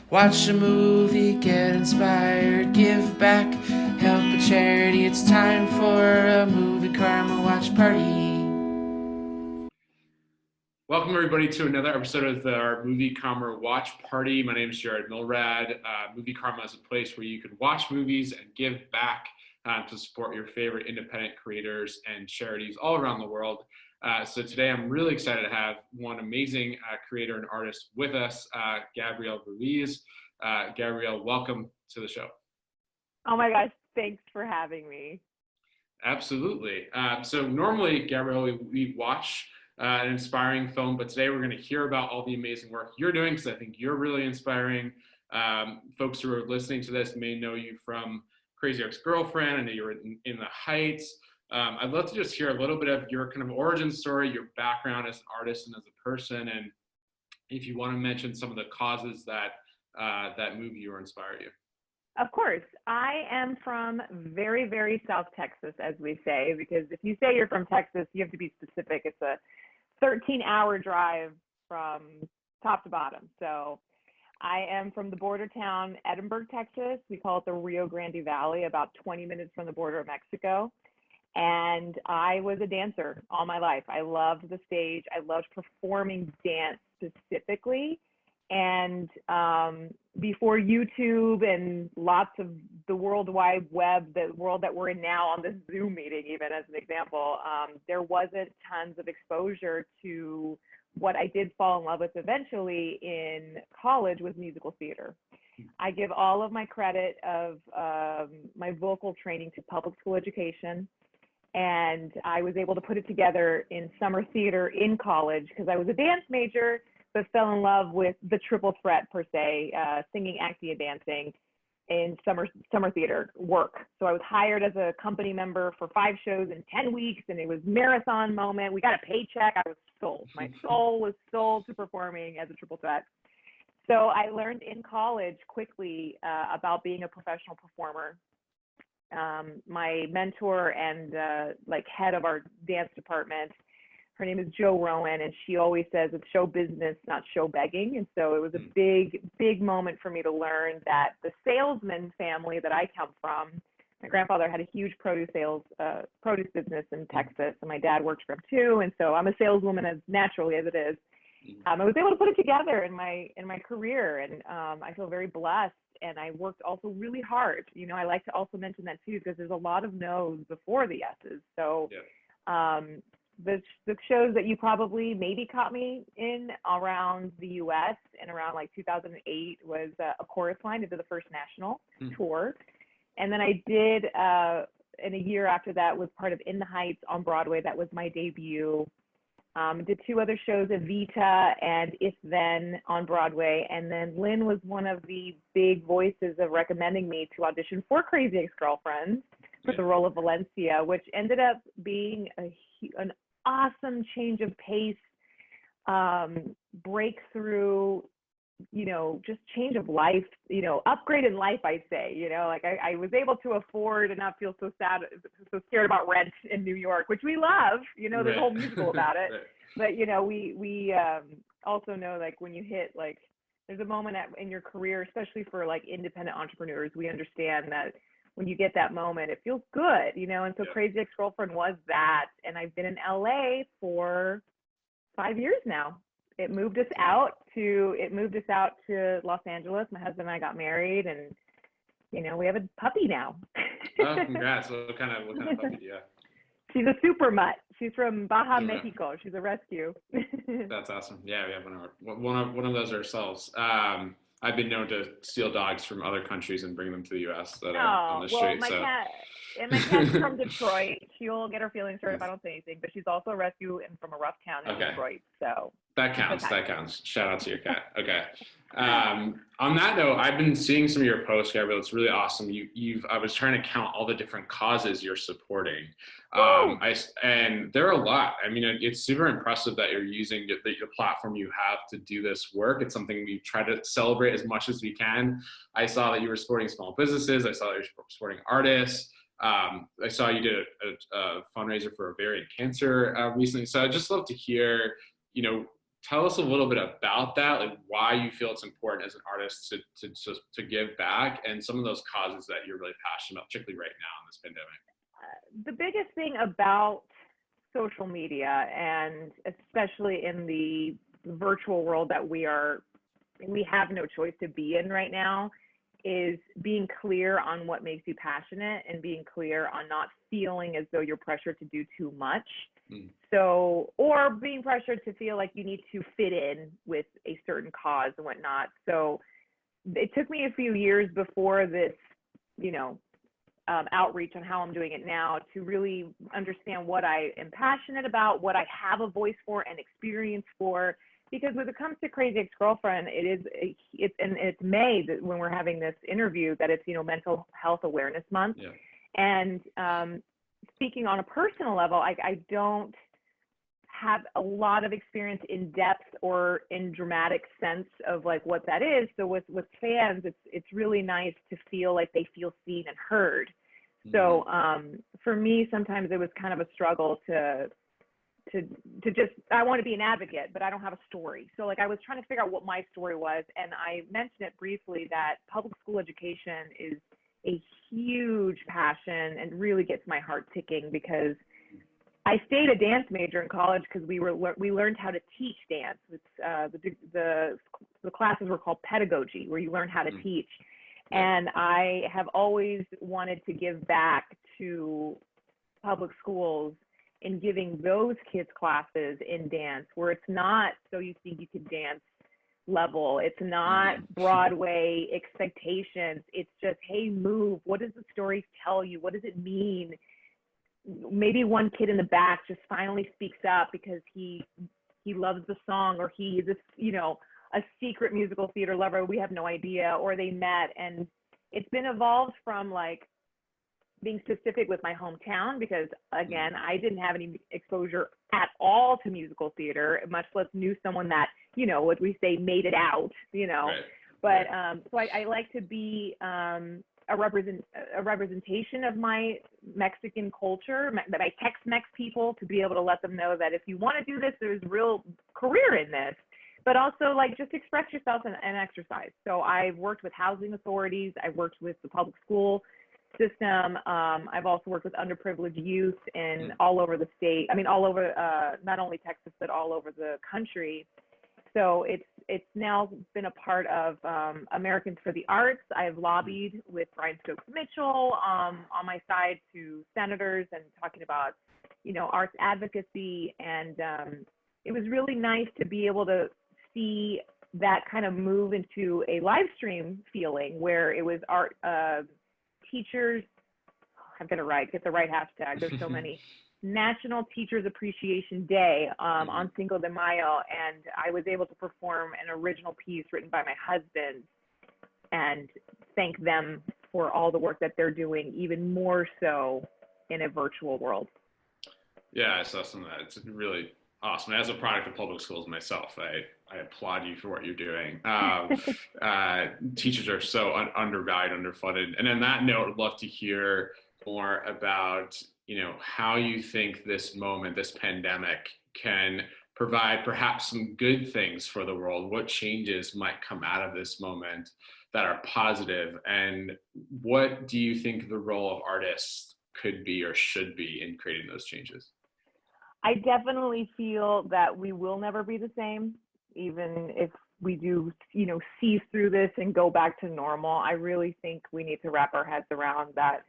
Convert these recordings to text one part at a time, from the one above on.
Watch a movie, get inspired, give back, help a charity. It's time for a movie karma watch party. Welcome everybody to another episode of our Movie Karma Watch Party. My name is Jared Milrad. Movie Karma is a place where you can watch movies and give back to support your favorite independent creators and charities all around the world. So today I'm really excited to have one amazing creator and artist with us, Gabrielle Ruiz. Gabrielle, welcome to the show. Oh my gosh, thanks for having me. Absolutely. So normally, Gabrielle, we watch an inspiring film, but today we're going to hear about all the amazing work you're doing because I think you're really inspiring. Folks who are listening to this may know you from Crazy Ex-Girlfriend. I know you're in The Heights. I'd love to just hear a little bit of your kind of origin story, your background as an artist and as a person, and if you want to mention some of the causes that that move you or inspire you. Of course, I am from very, very South Texas, as we say, because if you say you're from Texas, you have to be specific. It's a 13-hour drive from top to bottom. So I am from the border town, Edinburgh, Texas. We call it the Rio Grande Valley, about 20 minutes from the border of Mexico. And I was a dancer all my life. I loved the stage. I loved performing dance specifically. And before YouTube and lots of the World Wide Web, the world that we're in now on this Zoom meeting, even as an example, there wasn't tons of exposure to what I did fall in love with eventually in college was musical theater. I give all of my credit of my vocal training to public school education. And I was able to put it together in summer theater in college because I was a dance major, but fell in love with the triple threat per se, singing, acting, and dancing in summer theater work. So I was hired as a company member for 5 shows in 10 weeks, and it was marathon moment. We got a paycheck. I was sold. My soul was sold to performing as a triple threat. So I learned in college quickly about being a professional performer. My mentor and head of our dance department, her name is Jo Rowan, and she always says it's show business, not show begging. And so it was a big moment for me to learn that the salesman family that I come from, my grandfather had a huge produce business in Texas, and my dad worked for him too. And so I'm a saleswoman as naturally as it is. I was able to put it together in my career, and I feel very blessed. And I worked also really hard. You know, I like to also mention that too, because there's a lot of no's before the yeses. So the shows that you probably maybe caught me in around the US and around like 2008 was A Chorus Line. I did the first national tour. And then I did, in a year after that, was part of In the Heights on Broadway. That was my debut. Did 2 other shows, Evita and If Then on Broadway. And then Lynn was one of the big voices of recommending me to audition for Crazy Ex-Girlfriend for the role of Valencia, which ended up being an awesome change of pace, breakthrough, just change of life, upgrade in life, I say, like I was able to afford and not feel so sad, so scared about rent in New York, which we love, there's a whole musical about it. But, we also know, like, when you hit, like, there's a moment in your career, especially for like independent entrepreneurs, we understand that when you get that moment, it feels good, and so Crazy Ex-Girlfriend was that. And I've been in LA for 5 years now. It moved us out to Los Angeles. My husband and I got married, and we have a puppy now. Oh, congrats! What kind of puppy do you have? She's a super mutt. She's from Baja, Mexico. She's a rescue. That's awesome. Yeah, we have one of those ourselves. I've been known to steal dogs from other countries and bring them to the U.S. that are on the street. My cat's from Detroit. She'll get her feelings hurt if I don't say anything, but she's also a rescue and from a rough town in Detroit. So that counts. Shout out to your cat. Okay. On that note, I've been seeing some of your posts, Gabrielle. It's really awesome. I was trying to count all the different causes you're supporting. And there are a lot. I mean, it's super impressive that you're using the platform you have to do this work. It's something we try to celebrate as much as we can. I saw that you were supporting small businesses. I saw that you're supporting artists. I saw you did a fundraiser for ovarian cancer recently. So I'd just love to hear, tell us a little bit about that, like why you feel it's important as an artist to give back, and some of those causes that you're really passionate about, particularly right now in this pandemic. The biggest thing about social media, and especially in the virtual world that we have no choice to be in right now, is being clear on what makes you passionate and being clear on not feeling as though you're pressured to do too much. So, or being pressured to feel like you need to fit in with a certain cause and whatnot. So it took me a few years before this, outreach on how I'm doing it now to really understand what I am passionate about, what I have a voice for and experience for. Because when it comes to Crazy Ex-Girlfriend, it's May that when we're having this interview that it's, Mental Health Awareness Month. Yeah. And speaking on a personal level, I don't have a lot of experience in depth or in dramatic sense of like what that is. So with fans, it's really nice to feel like they feel seen and heard. So for me, sometimes it was kind of a struggle to just, I want to be an advocate, but I don't have a story. So like I was trying to figure out what my story was. And I mentioned it briefly that public school education is a huge passion and really gets my heart ticking, because I stayed a dance major in college because we learned how to teach dance. It's, the classes were called pedagogy, where you learn how to teach. And I have always wanted to give back to public schools in giving those kids classes in dance, where it's not so you think you can dance level. It's not Broadway expectations. It's just, hey, move. What does the story tell you? What does it mean? Maybe one kid in the back just finally speaks up because he loves the song, or he is a secret musical theater lover. We have no idea, or they met. And it's been evolved from like being specific with my hometown, because again, I didn't have any exposure at all to musical theater, much less knew someone that, what we say, made it out, Right. But so I like to be a representation of my Mexican culture, that I Tex-Mex people, to be able to let them know that if you want to do this, there's real career in this, but also like just express yourself and exercise. So I've worked with housing authorities. I've worked with the public school system. I've also worked with underprivileged youth in all over the state. I mean, all over, not only Texas, but all over the country. So it's now been a part of Americans for the Arts. I've lobbied with Brian Stokes Mitchell on my side to senators and talking about, arts advocacy. And it was really nice to be able to see that kind of move into a live stream feeling, where it was art teachers. I've got to get the right hashtag. There's so many. National Teachers Appreciation Day on Cinco de Mayo, and I was able to perform an original piece written by my husband and thank them for all the work that they're doing, even more so in a virtual world. Yeah, I saw some of that. It's really awesome. As a product of public schools myself, I applaud you for what you're doing. Teachers are so undervalued, underfunded. And on that note, I'd love to hear more about how you think this moment, this pandemic, can provide perhaps some good things for the world. What changes might come out of this moment that are positive, and what do you think the role of artists could be or should be in creating those changes? I definitely feel that we will never be the same, even if we do, see through this and go back to normal. I really think we need to wrap our heads around that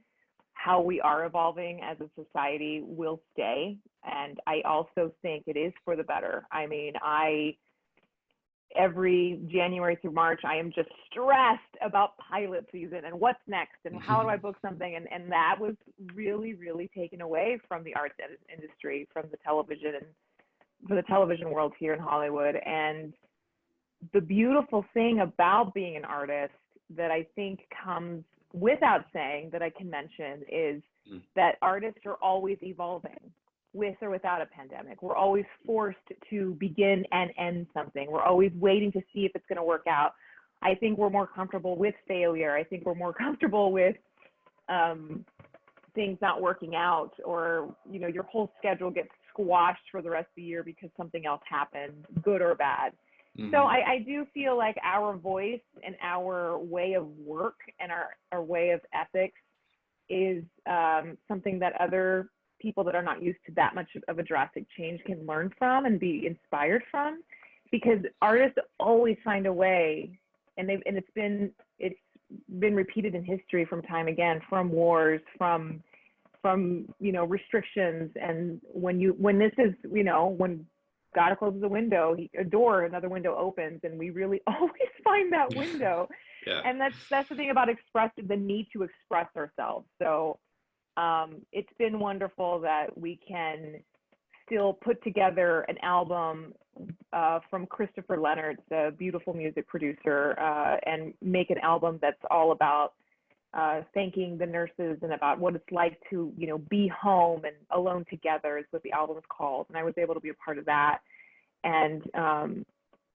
how we are evolving as a society will stay. And I also think it is for the better. I mean, every January through March, I am just stressed about pilot season and what's next and how do I book something. And that was really, really taken away from the arts industry, from the television and for the television world here in Hollywood. And the beautiful thing about being an artist that I think comes without saying, that I can mention, is that artists are always evolving, with or without a pandemic. We're always forced to begin and end something. We're always waiting to see if it's going to work out. I think we're more comfortable with failure. I think we're more comfortable with things not working out, or your whole schedule gets squashed for the rest of the year because something else happened, good or bad. Mm-hmm. So I do feel like our voice and our way of work and our way of ethics is something that other people that are not used to that much of a drastic change can learn from and be inspired from, because artists always find a way, and it's been repeated in history from time again, from wars, from restrictions, and when God closes a door, another window opens, and we really always find that window. Yeah. And that's the thing about the need to express ourselves. So it's been wonderful that we can still put together an album from Christopher Leonard, the beautiful music producer, and make an album that's all about thanking the nurses and about what it's like to, be home and alone together is what the album is called. And I was able to be a part of that. And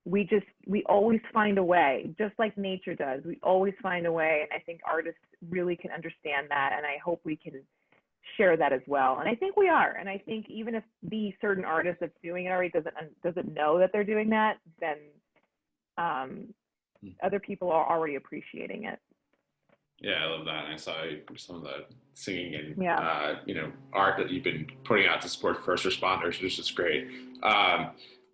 we always find a way, just like nature does. We always find a way. And I think artists really can understand that. And I hope we can share that as well. And I think we are. And I think even if the certain artist that's doing it already doesn't know that they're doing that, then other people are already appreciating it. Yeah, I love that. And I saw some of the singing and art that you've been putting out to support first responders, which is great.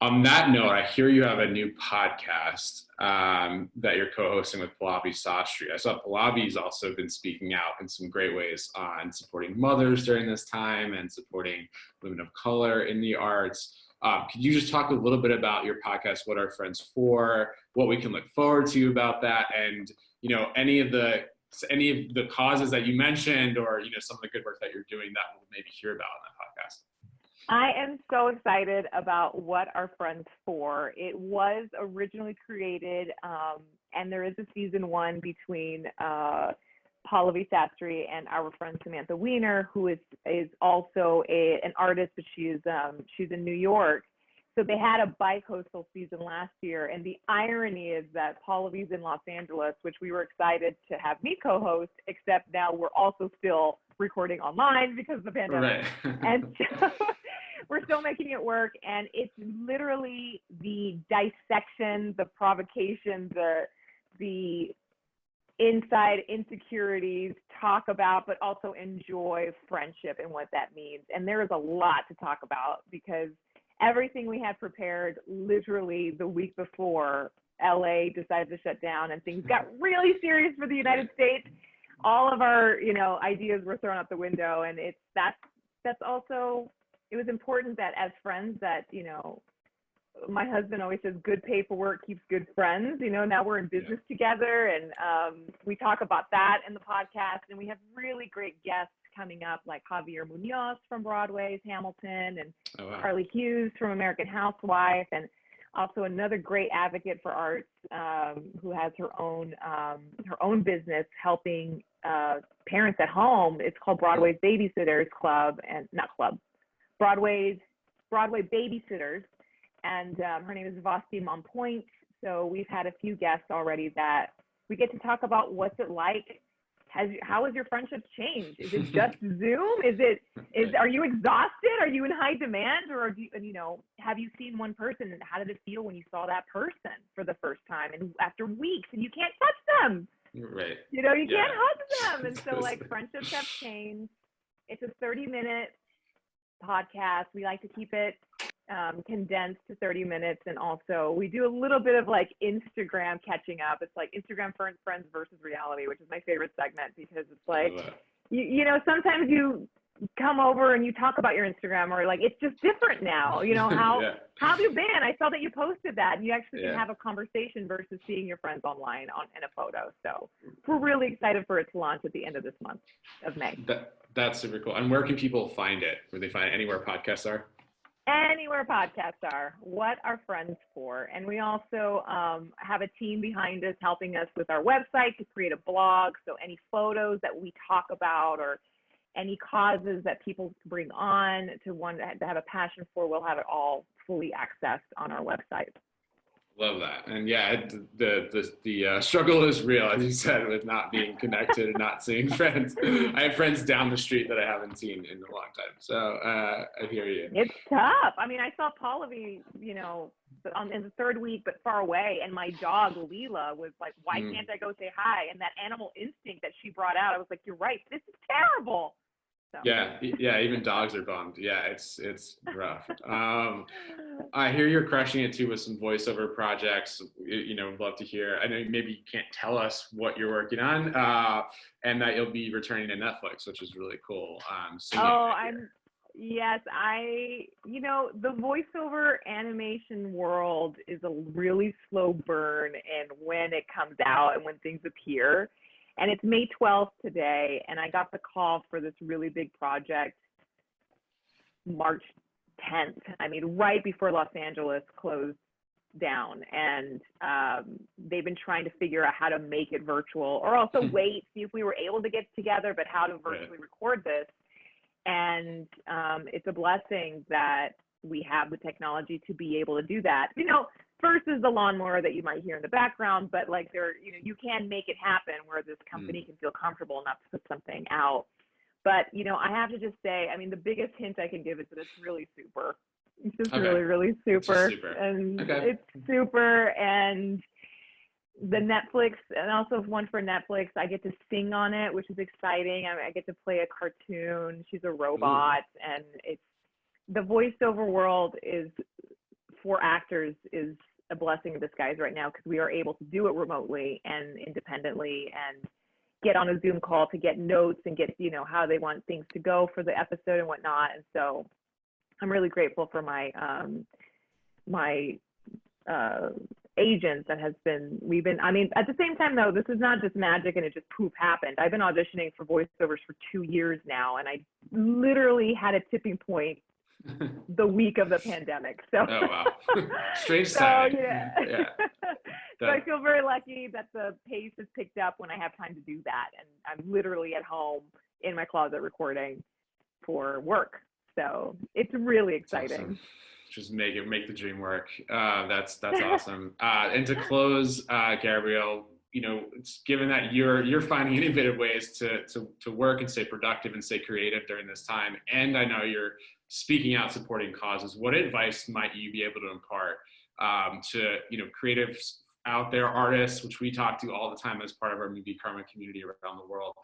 On that note, I hear you have a new podcast that you're co-hosting with Pallavi Sastry. I saw Pallavi's also been speaking out in some great ways on supporting mothers during this time and supporting women of color in the arts. Could you just talk a little bit about your podcast, What Are Friends For, what we can look forward to about that, and any of the causes that you mentioned, or some of the good work that you're doing that we'll maybe hear about on that podcast? I am so excited about What Are Friends For. It was originally created, and there is a season 1 between Pallavi Sastry and our friend Samantha Weiner, who is also an artist, but she's in New York. So they had a bi-coastal season last year, and the irony is that Pallavi's in Los Angeles, which we were excited to have me co-host, except now we're also still recording online because of the pandemic. Right. And so we're still making it work, and it's literally the dissection, the provocation, the inside insecurities, talk about, but also enjoy friendship and what that means. And there is a lot to talk about, because everything we had prepared literally the week before LA decided to shut down and things got really serious for the United States. All of our, ideas were thrown out the window. And that's also, it was important that as friends that, my husband always says good paperwork keeps good friends. Now we're in business together, and we talk about that in the podcast. And we have really great guests coming up, like Javier Munoz from Broadway's Hamilton, and Carly Hughes from American Housewife, and also another great advocate for arts who has her own business helping parents at home. It's called Broadway's Babysitters Club, and not club, Broadway Babysitters. And her name is Vasti Monpoint. So we've had a few guests already that we get to talk about what's it like. How has your friendship changed? Is it just Zoom? Are you exhausted? Are you in high demand? Or have you seen one person, and how did it feel when you saw that person for the first time and after weeks, and you can't touch them? Right. You can't hug them. And so friendships have changed. It's a 30-minute podcast. We like to keep it condensed to 30 minutes. And also we do a little bit of Instagram catching up. It's like Instagram friends versus reality, which is my favorite segment, because it's sometimes you come over and you talk about your Instagram, or it's just different now. How have you been? I saw that you posted that, and you actually can have a conversation versus seeing your friends online in a photo. So we're really excited for it to launch at the end of this month of May. That's super cool. And where can people find it? Where they find it? Anywhere podcasts are? Anywhere podcasts are. What Are Friends For? And we also have a team behind us helping us with our website to create a blog. So any photos that we talk about, or any causes that people bring on to have a passion for, we'll have it all fully accessed on our website. Love that. And yeah, the struggle is real, as you said, with not being connected and not seeing friends. I have friends down the street that I haven't seen in a long time. So I hear you. It's tough. I mean, I saw Pallavi, in the third week, but far away. And my dog, Leela, was like, why can't I go say hi? And that animal instinct that she brought out, I was like, you're right. This is terrible. So. Yeah, even dogs are bummed. Yeah, it's rough. I hear you're crushing it too with some voiceover projects. Would love to hear. I know maybe you can't tell us what you're working on, and that you'll be returning to Netflix, which is really cool. Yes, the voiceover animation world is a really slow burn, and when it comes out and when things appear. And it's May 12th today, and I got the call for this really big project March 10th. I mean, right before Los Angeles closed down. And they've been trying to figure out how to make it virtual, or also see if we were able to get together, but how to virtually record this. And it's a blessing that we have the technology to be able to do that. Versus the lawnmower that you might hear in the background, but like you can make it happen where this company can feel comfortable enough to put something out. But, I have to just say, I mean, the biggest hint I can give is that it's really super. It's just really, really super. And it's super. And the Netflix, and also one for Netflix, I get to sing on it, which is exciting. I get to play a cartoon. She's a robot. And the voiceover world is, for actors, is a blessing in disguise right now, because we are able to do it remotely and independently and get on a Zoom call to get notes and get, how they want things to go for the episode and whatnot. And so I'm really grateful for my, agents that at the same time though, this is not just magic and it just poof happened. I've been auditioning for voiceovers for 2 years now, and I literally had a tipping point the week of the pandemic. So oh wow. Strange timing. Yeah. So I feel very lucky that the pace has picked up when I have time to do that, and I'm literally at home in my closet recording for work. So it's really exciting. Awesome. Just make the dream work. That's awesome. And to close, Gabrielle, it's given that you're finding innovative ways to work and stay productive and stay creative during this time, and I know you're speaking out, supporting causes. What advice might you be able to impart to creatives out there, artists, which we talk to all the time as part of our Movie Karma community around the world?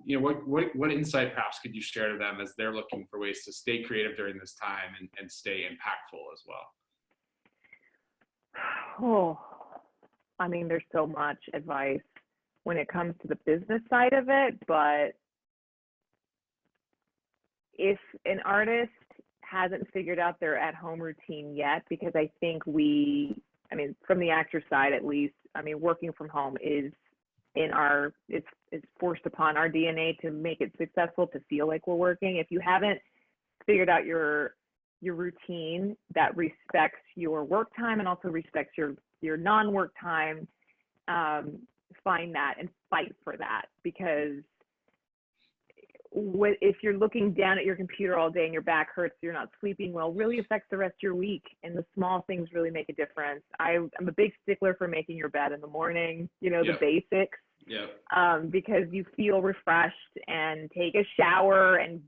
What insight perhaps could you share to them as they're looking for ways to stay creative during this time and stay impactful as well? Oh, I mean, there's so much advice when it comes to the business side of it, but if an artist hasn't figured out their at-home routine yet, because I think from the actor side at least, working from home is it's forced upon our DNA to make it successful, to feel like we're working. If you haven't figured out your routine that respects your work time and also respects your non-work time, find that and fight for that, because if you're looking down at your computer all day and your back hurts, you're not sleeping well, really affects the rest of your week. And the small things really make a difference. I'm a big stickler for making your bed in the morning, the basics. Because you feel refreshed, and take a shower and,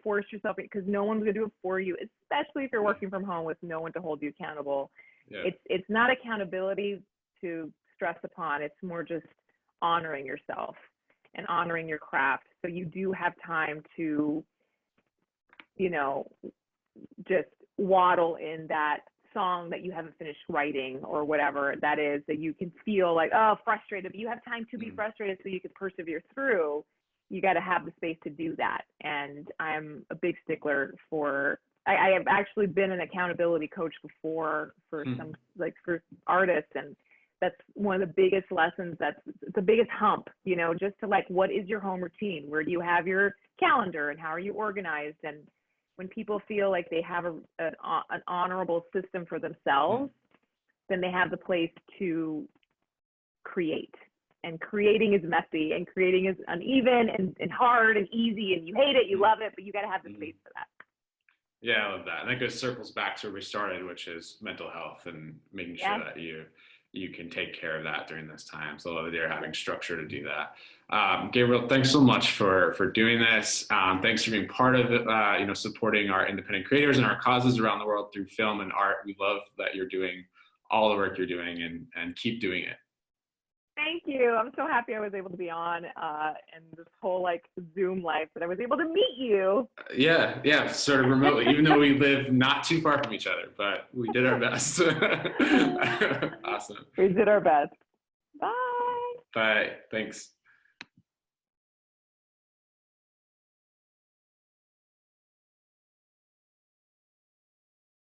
force yourself, because no one's going to do it for you, especially if you're working from home with no one to hold you accountable. It's not accountability to stress upon. It's more just honoring yourself and honoring your craft. So you do have time to, just waddle in that song that you haven't finished writing, or whatever that is, that you can feel like, frustrated, but you have time to be frustrated so you can persevere through. You got to have the space to do that. And I'm a big stickler for, I have actually been an accountability coach before for for artists, and that's one of the biggest lessons. That's the biggest hump, just to what is your home routine? Where do you have your calendar, and how are you organized? And when people feel like they have an honorable system for themselves, then they have the place to create. And creating is messy, and creating is uneven and hard and easy, and you hate it, you love it, but you got to have the space for that. Yeah, I love that. And that goes circles back to where we started, which is mental health and making sure Yes. that you can take care of that during this time. So I love that you're having structure to do that. Gabriel, thanks so much for doing this. Thanks for being part of it, supporting our independent creators and our causes around the world through film and art. We love that you're doing all the work you're doing and keep doing it. Thank you. I'm so happy I was able to be on and this whole like Zoom life that I was able to meet you. Yeah, sort of remotely, even though we live not too far from each other, but we did our best. Awesome. We did our best. Bye. Bye. Thanks.